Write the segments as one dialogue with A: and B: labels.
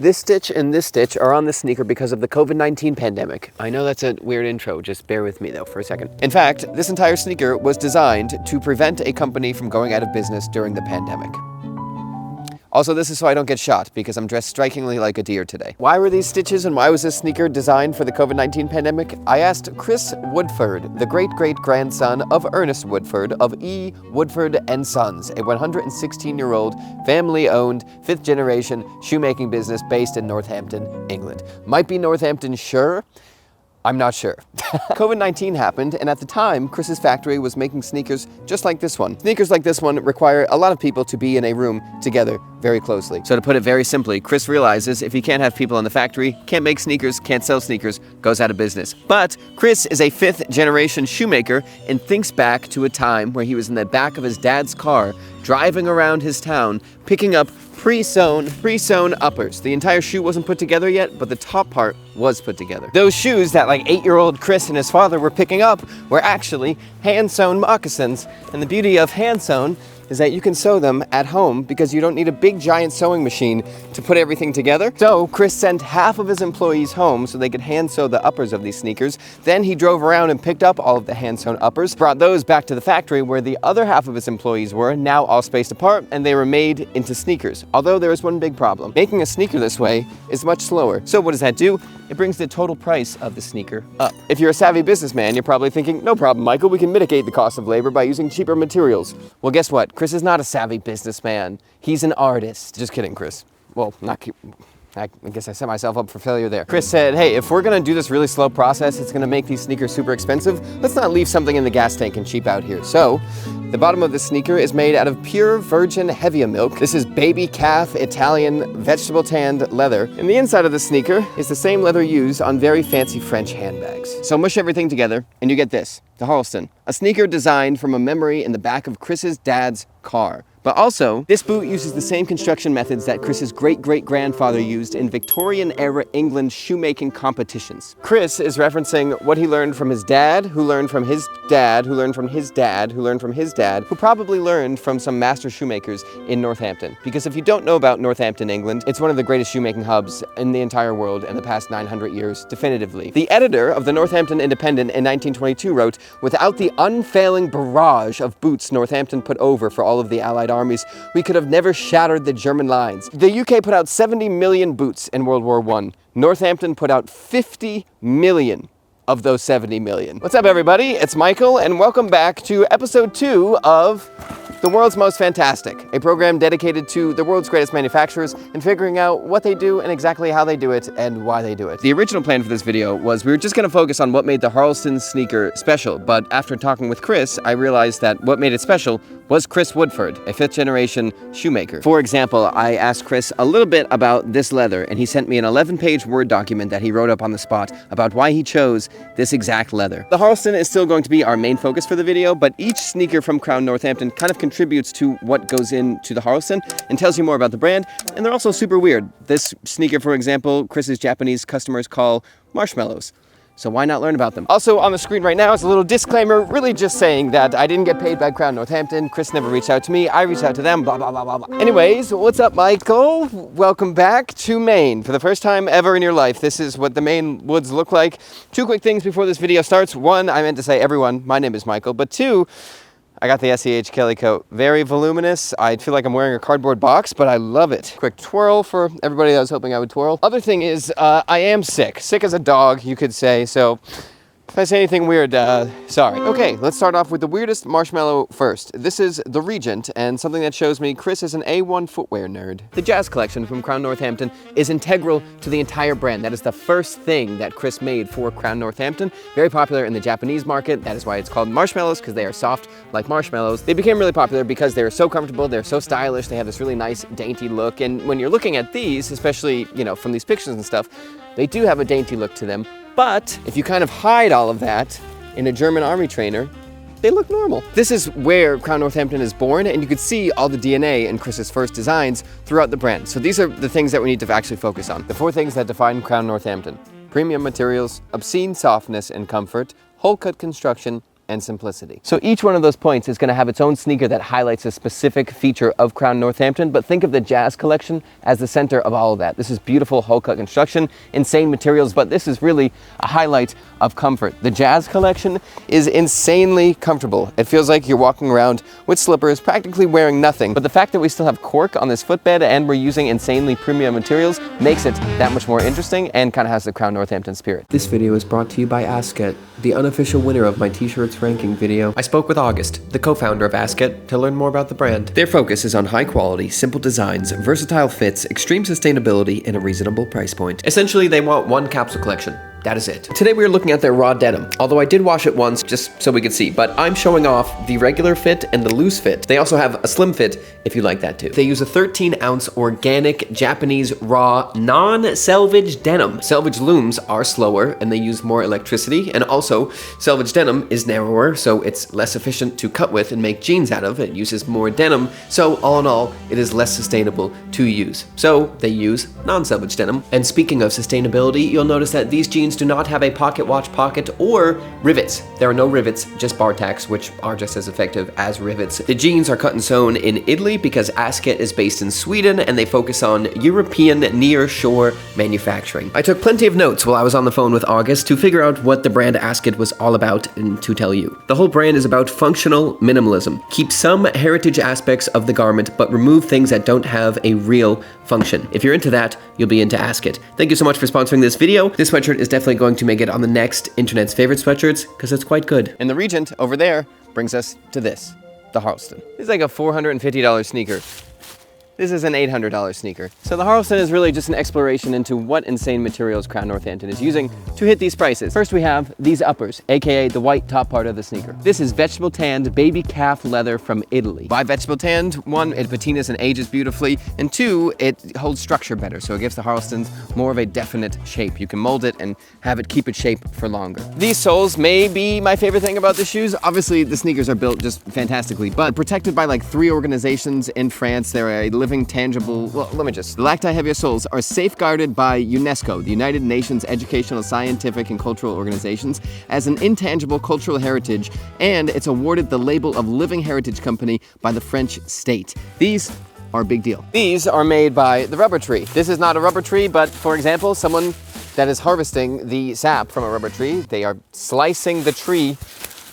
A: This stitch and this stitch are on this sneaker because of the COVID-19 pandemic. I know that's a weird intro, just bear with me though for a second. In fact, this entire sneaker was designed to prevent a company from going out of business during the pandemic. Also, this is so I don't get shot, because I'm dressed strikingly like a deer today. Why were these stitches and why was this sneaker designed for the COVID-19 pandemic? I asked Chris Woodford, the great-great-grandson of Ernest Woodford of E. Woodford and Sons, a 116-year-old, family-owned, fifth-generation shoemaking business based in Northampton, England. Might be Northampton, sure. I'm not sure. COVID-19 happened, and at the time, Chris's factory was making sneakers just like this one. Sneakers like this one require a lot of people to be in a room together very closely. So to put it very simply, Chris realizes if he can't have people in the factory, can't make sneakers, can't sell sneakers, goes out of business. But Chris is a fifth-generation shoemaker and thinks back to a time where he was in the back of his dad's car, driving around his town, picking up pre-sewn uppers. The entire shoe wasn't put together yet, but the top part was put together. Those shoes that like 8-year-old Chris and his father were picking up were actually hand-sewn moccasins. And the beauty of hand-sewn is that you can sew them at home because you don't need a big giant sewing machine to put everything together. So Chris sent half of his employees home so they could hand sew the uppers of these sneakers. Then he drove around and picked up all of the hand sewn uppers, brought those back to the factory where the other half of his employees were, now all spaced apart, and they were made into sneakers. Although there is one big problem. Making a sneaker this way is much slower. So what does that do? It brings the total price of the sneaker up. If you're a savvy businessman, you're probably thinking, no problem, Michael, we can mitigate the cost of labor by using cheaper materials. Well, guess what? Chris is not a savvy businessman. He's an artist. Just kidding, Chris. Well, I guess I set myself up for failure there. Chris said, hey, if we're gonna do this really slow process, it's gonna make these sneakers super expensive. Let's not leave something in the gas tank and cheap out here. So, the bottom of this sneaker is made out of pure virgin Hevia milk. This is baby calf Italian vegetable tanned leather. And the inside of the sneaker is the same leather used on very fancy French handbags. So mush everything together and you get this, the Harleston. A sneaker designed from a memory in the back of Chris's dad's car. But also, this boot uses the same construction methods that Chris's great-great-grandfather used in Victorian-era England shoemaking competitions. Chris is referencing what he learned from his dad, who learned from his dad, who learned from his dad, who learned from his dad, who probably learned from some master shoemakers in Northampton. Because if you don't know about Northampton, England, it's one of the greatest shoemaking hubs in the entire world in the past 900 years, definitively. The editor of the Northampton Independent in 1922 wrote, without the unfailing barrage of boots Northampton put over for all of the Allied armies, we could have never shattered the German lines. The UK put out 70 million boots in World War I. Northampton put out 50 million of those 70 million. What's up, everybody? It's Michael, and welcome back to episode 2 of The World's Most Fantastic, a program dedicated to the world's greatest manufacturers and figuring out what they do and exactly how they do it and why they do it. The original plan for this video was we were just going to focus on what made the Harleston sneaker special, but after talking with Chris, I realized that what made it special was Chris Woodford, a fifth-generation shoemaker. For example, I asked Chris a little bit about this leather, and he sent me an 11-page Word document that he wrote up on the spot about why he chose this exact leather. The Harleston is still going to be our main focus for the video, but each sneaker from Crown Northampton kind of contributes to what goes into the Harleston and tells you more about the brand, and they're also super weird. This sneaker, for example, Chris's Japanese customers call marshmallows. So why not learn about them? Also on the screen right now is a little disclaimer, really just saying that I didn't get paid by Crown Northampton. Chris never reached out to me. I reached out to them, blah, blah, blah, blah, blah. Anyways, what's up, Michael? Welcome back to Maine. For the first time ever in your life, this is what the Maine woods look like. 2 quick things before this video starts. 1, I meant to say everyone, my name is Michael. But 2, I got the SEH Kelly coat. Very voluminous. I feel like I'm wearing a cardboard box, but I love it. Quick twirl for everybody that was hoping I would twirl. Other thing is, I am sick. Sick as a dog, you could say. So if I say anything weird, sorry. Okay, let's start off with the weirdest marshmallow first. This is the Regent, and something that shows me Chris is an A1 footwear nerd. The Jazz collection from Crown Northampton is integral to the entire brand. That is the first thing that Chris made for Crown Northampton. Very popular in the Japanese market. That is why it's called marshmallows, because they are soft like marshmallows. They became really popular because they're so comfortable, they're so stylish, they have this really nice, dainty look. And when you're looking at these, especially, you know, from these pictures and stuff, they do have a dainty look to them. But if you kind of hide all of that in a German army trainer, they look normal. This is where Crown Northampton is born, and you could see all the DNA in Chris's first designs throughout the brand. So these are the things that we need to actually focus on. The 4 things that define Crown Northampton: premium materials, obscene softness and comfort, hole cut construction, and simplicity. So each one of those points is going to have its own sneaker that highlights a specific feature of Crown Northampton, but think of the Jazz collection as the center of all of that. This is beautiful hull cut construction, insane materials, but this is really a highlight of comfort. The Jazz collection is insanely comfortable. It feels like you're walking around with slippers, practically wearing nothing, but the fact that we still have cork on this footbed and we're using insanely premium materials makes it that much more interesting and kind of has the Crown Northampton spirit. This video is brought to you by Asket, the unofficial winner of my t-shirts ranking video. I spoke with August, the co-founder of Asket, to learn more about the brand. Their focus is on high quality, simple designs, versatile fits, extreme sustainability, and a reasonable price point. Essentially, they want one capsule collection. That is it. Today we are looking at their raw denim, although I did wash it once just so we could see, but I'm showing off the regular fit and the loose fit. They also have a slim fit if you like that too. They use a 13-ounce organic Japanese raw non-selvage denim. Selvage looms are slower and they use more electricity, and also selvage denim is narrower, so it's less efficient to cut with and make jeans out of. It uses more denim, so all in all, it is less sustainable to use. So they use non-selvage denim. And speaking of sustainability, you'll notice that these jeans do not have a pocket watch pocket or rivets. There are no rivets, just bar tacks, which are just as effective as rivets. The jeans are cut and sewn in Italy because Asket is based in Sweden and they focus on European near-shore manufacturing. I took plenty of notes while I was on the phone with August to figure out what the brand Asket was all about and to tell you. The whole brand is about functional minimalism. Keep some heritage aspects of the garment, but remove things that don't have a real function. If you're into that, you'll be into Asket. Thank you so much for sponsoring this video. This sweatshirt is definitely going to make it on the next internet's favorite sweatshirts because it's quite good. And the Regent over there brings us to this, the Harleston. It's like a $450 sneaker. This is an $800 sneaker. So the Harleston is really just an exploration into what insane materials Crown Northampton is using to hit these prices. First we have these uppers, aka the white top part of the sneaker. This is vegetable tanned baby calf leather from Italy. Why vegetable tanned? One, it patinas and ages beautifully, and two, it holds structure better, so it gives the Harlestons more of a definite shape. You can mold it and have it keep its shape for longer. These soles may be my favorite thing about the shoes. Obviously the sneakers are built just fantastically, but protected by like 3 organizations in France. They're a living tangible, well, let me just, the lacti heavier soles are safeguarded by UNESCO, the United Nations Educational, Scientific, and Cultural Organizations, as an intangible cultural heritage, and it's awarded the label of Living Heritage Company by the French state. These are a big deal. These are made by the rubber tree. This is not a rubber tree, but for example, someone that is harvesting the sap from a rubber tree, they are slicing the tree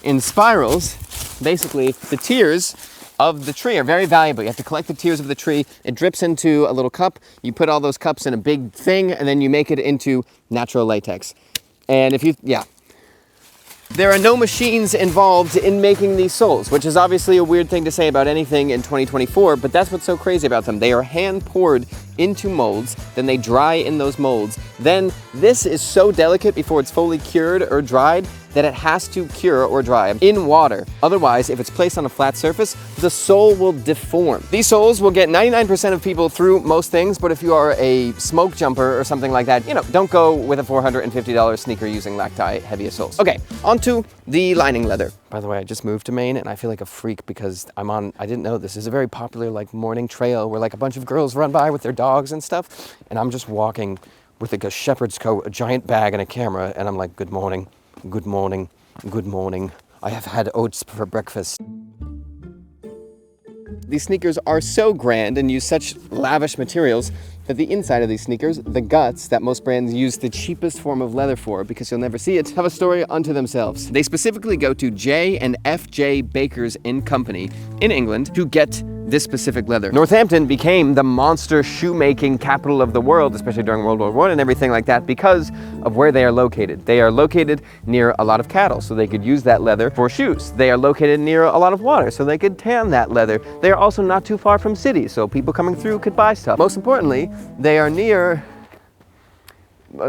A: in spirals. Basically, the tears of the tree are very valuable. You have to collect the tears of the tree. It drips into a little cup. You put all those cups in a big thing, and then you make it into natural latex. And if you, yeah. There are no machines involved in making these soles, which is obviously a weird thing to say about anything in 2024, but that's what's so crazy about them. They are hand poured into molds, then they dry in those molds. Then this is so delicate before it's fully cured or dried that it has to cure or dry in water. Otherwise, if it's placed on a flat surface, the sole will deform. These soles will get 99% of people through most things, but if you are a smoke jumper or something like that, you know, don't go with a $450 sneaker using lacti heavier soles. Okay, onto the lining leather. By the way, I just moved to Maine and I feel like a freak because I didn't know this is a very popular like morning trail where like a bunch of girls run by with their dogs and stuff, and I'm just walking with like a shepherd's coat, a giant bag, and a camera, and I'm like, good morning, good morning, good morning. I have had oats for breakfast. These sneakers are so grand and use such lavish materials that the inside of these sneakers, the guts that most brands use the cheapest form of leather for because you'll never see it, have a story unto themselves. They specifically go to J and F.J. Bakers & Company in England to get this specific leather. Northampton became the monster shoemaking capital of the world, especially during World War I and everything like that, because of where they are located. They are located near a lot of cattle, so they could use that leather for shoes. They are located near a lot of water, so they could tan that leather. They are also not too far from cities, so people coming through could buy stuff. Most importantly, they are near,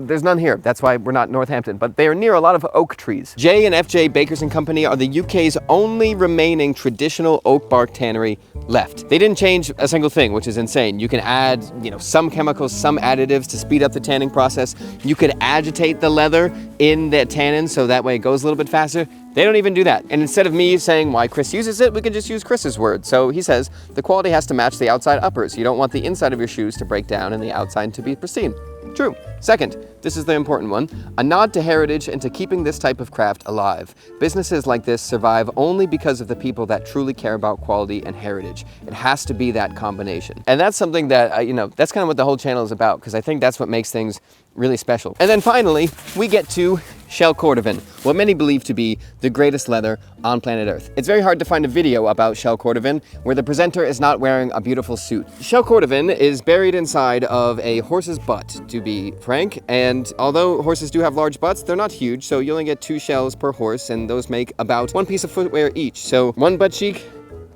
A: there's none here, that's why we're not Northampton, but they are near a lot of oak trees. J and F.J. Bakers & Company are the UK's only remaining traditional oak bark tannery left. They didn't change a single thing, which is insane. You can add, some chemicals, some additives to speed up the tanning process. You could agitate the leather in the tannin so that way it goes a little bit faster. They don't even do that. And instead of me saying why Chris uses it, we can just use Chris's word. So he says, the quality has to match the outside uppers. You don't want the inside of your shoes to break down and the outside to be pristine. True. Second, this is the important one, a nod to heritage and to keeping this type of craft alive. Businesses like this survive only because of the people that truly care about quality and heritage. It has to be that combination. And that's something that, that's kind of what the whole channel is about, because I think that's what makes things really special. And then finally, we get to shell cordovan, what many believe to be the greatest leather on planet Earth. It's very hard to find a video about shell cordovan where the presenter is not wearing a beautiful suit. Shell cordovan is buried inside of a horse's butt, to be frank, and although horses do have large butts, they're not huge, so you only get 2 shells per horse, and those make about 1 piece of footwear each. So 1 butt cheek,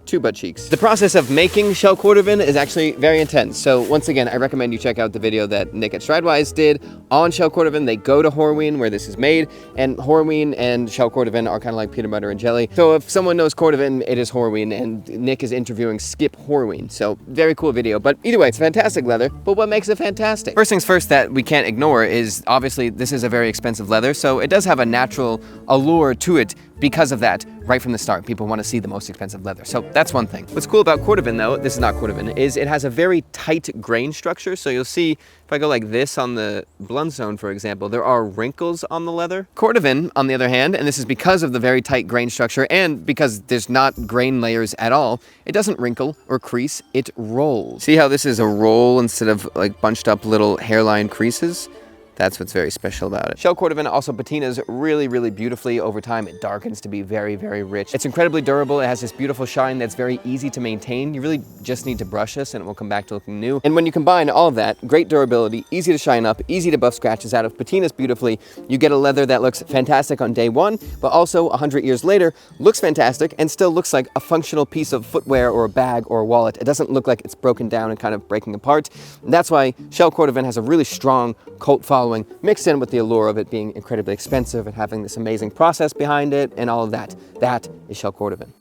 A: 2 butt cheeks. The process of making shell cordovan is actually very intense. So once again, I recommend you check out the video that Nick at Stridewise did on shell cordovan. They go to Horween where this is made, and Horween and shell cordovan are kind of like peanut butter and jelly. So if someone knows cordovan, it is Horween, and Nick is interviewing Skip Horween. So very cool video, but either way, it's fantastic leather, but what makes it fantastic? First things first that we can't ignore is obviously this is a very expensive leather, so it does have a natural allure to it because of that. Right from the start, people want to see the most expensive leather. So that's one thing. What's cool about cordovan though, this is not cordovan, is it has a very tight grain structure. So you'll see if I go like this on the Blundstone, for example, there are wrinkles on the leather. Cordovan, on the other hand, and this is because of the very tight grain structure and because there's not grain layers at all, it doesn't wrinkle or crease, it rolls. See how this is a roll instead of like bunched up little hairline creases? That's what's very special about it. Shell cordovan also patinas really, really beautifully over time. It darkens to be very, very rich. It's incredibly durable. It has this beautiful shine that's very easy to maintain. You really just need to brush this and it will come back to looking new. And when you combine all of that, great durability, easy to shine up, easy to buff scratches out of, patinas beautifully, you get a leather that looks fantastic on day one, but also 100 years later, looks fantastic and still looks like a functional piece of footwear or a bag or a wallet. It doesn't look like it's broken down and kind of breaking apart. And that's why shell cordovan has a really strong cult following, mixed in with the allure of it being incredibly expensive and having this amazing process behind it and all of that. That is shell cordovan.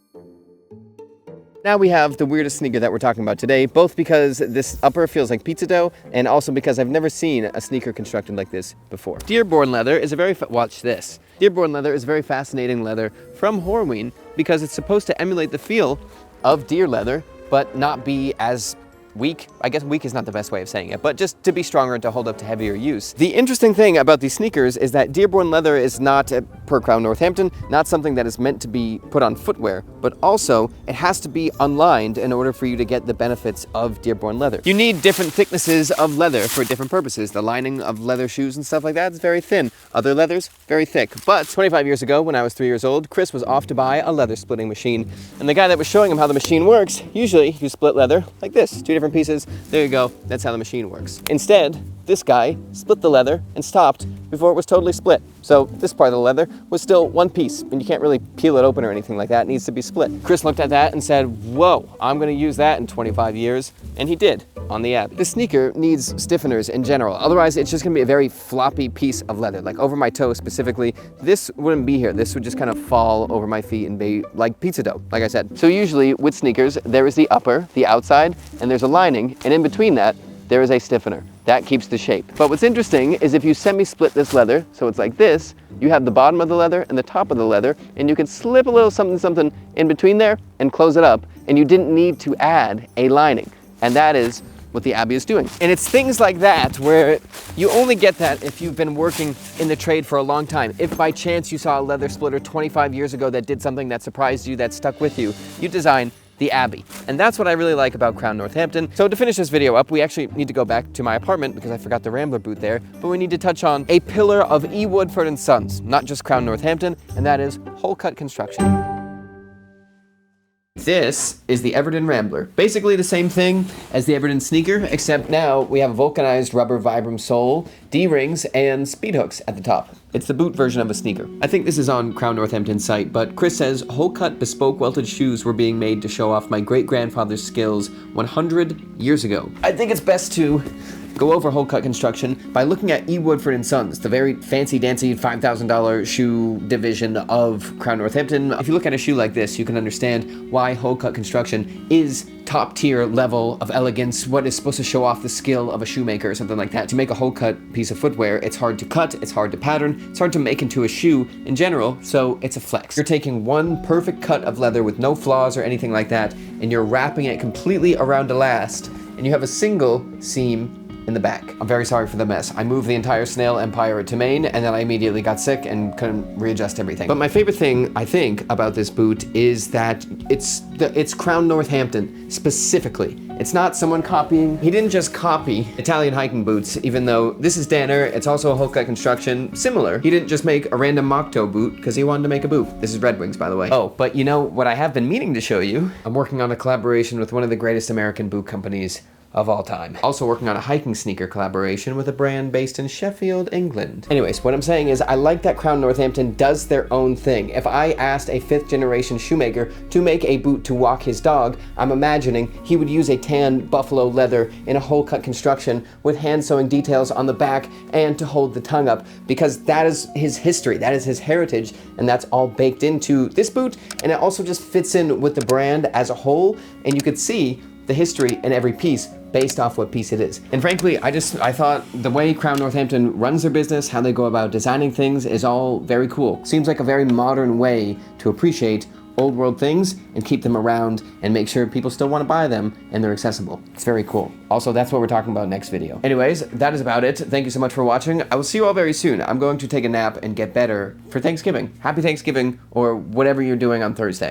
A: Now we have the weirdest sneaker that we're talking about today, both because this upper feels like pizza dough and also because I've never seen a sneaker constructed like this before. Dearborn leather is a very, watch this. Dearborn leather is a very fascinating leather from Horween because it's supposed to emulate the feel of deer leather, but not be as weak. I guess weak is not the best way of saying it, but just to be stronger and to hold up to heavier use. The interesting thing about these sneakers is that Dearborn leather is not, per Crown Northampton, not something that is meant to be put on footwear, but also it has to be unlined in order for you to get the benefits of Dearborn leather. You need different thicknesses of leather for different purposes. The lining of leather shoes and stuff like that is very thin. Other leathers, very thick. But 25 years ago, when I was 3 years old, Chris was off to buy a leather splitting machine. And the guy that was showing him how the machine works, usually you split leather like this, 2 different pieces. There you go. That's how the machine works. Instead, this guy split the leather and stopped before it was totally split. So this part of the leather was still one piece, and you can't really peel it open or anything like that. It needs to be split. Chris looked at that and said, whoa, I'm going to use that in 25 years. And he did on the Abbey. The sneaker needs stiffeners in general. Otherwise, it's just going to be a very floppy piece of leather. Like over my toe specifically, this wouldn't be here. This would just kind of fall over my feet and be like pizza dough, like I said. So usually with sneakers, there is the upper, the outside, and there's a lining. And in between that, there is a stiffener. That keeps the shape. But what's interesting is if you semi-split this leather, so it's like this, you have the bottom of the leather and the top of the leather, and you can slip a little something in between there and close it up, and you didn't need to add a lining. And that is what the Abbey is doing. And it's things like that where you only get that if you've been working in the trade for a long time. If by chance you saw a leather splitter 25 years ago that did something that surprised you, that stuck with you, you design the Abbey. And that's what I really like about Crown Northampton. So to finish this video up, we actually need to go back to my apartment because I forgot the Rambler boot there, but we need to touch on a pillar of E. Woodford & Sons, not just Crown Northampton, and that is Hole Cut Construction. This is the Everton Rambler. Basically the same thing as the Everton sneaker, except now we have a vulcanized rubber Vibram sole, D-rings, and speed hooks at the top. It's the boot version of a sneaker. I think this is on Crown Northampton's site, but Chris says hole-cut bespoke welted shoes were being made to show off my great-grandfather's skills 100 years ago. I think it's best to go over hole cut construction by looking at E. Woodford & Sons, the very fancy-dancy $5,000 shoe division of Crown Northampton. If you look at a shoe like this, you can understand why hole cut construction is top-tier level of elegance, what is supposed to show off the skill of a shoemaker or something like that. To make a hole cut piece of footwear, it's hard to cut, it's hard to pattern, it's hard to make into a shoe in general, so it's a flex. You're taking one perfect cut of leather with no flaws or anything like that, and you're wrapping it completely around a last, and you have a single seam in the back. I'm very sorry for the mess. I moved the entire snail empire to Maine, and then I immediately got sick and couldn't readjust everything. But my favorite thing, I think, about this boot is that it's Crown Northampton, specifically. It's not someone copying. He didn't just copy Italian hiking boots, even though this is Danner, it's also a whole-cut construction, similar. He didn't just make a random mock-toe boot because he wanted to make a boot. This is Red Wings, by the way. Oh, but you know what I have been meaning to show you? I'm working on a collaboration with one of the greatest American boot companies of all time. Also working on a hiking sneaker collaboration with a brand based in Sheffield, England. Anyways, what I'm saying is I like that Crown Northampton does their own thing. If I asked a 5th generation shoemaker to make a boot to walk his dog, I'm imagining he would use a tan buffalo leather in a whole cut construction with hand sewing details on the back and to hold the tongue up, because that is his history, that is his heritage, and that's all baked into this boot, and it also just fits in with the brand as a whole, and you could see the history in every piece based off what piece it is. And frankly, I thought the way Crown Northampton runs their business, how they go about designing things is all very cool. Seems like a very modern way to appreciate old world things and keep them around and make sure people still want to buy them and they're accessible. It's very cool. Also, that's what we're talking about next video. Anyways, that is about it. Thank you so much for watching. I will see you all very soon. I'm going to take a nap and get better for Thanksgiving. Happy Thanksgiving, or whatever you're doing on Thursday.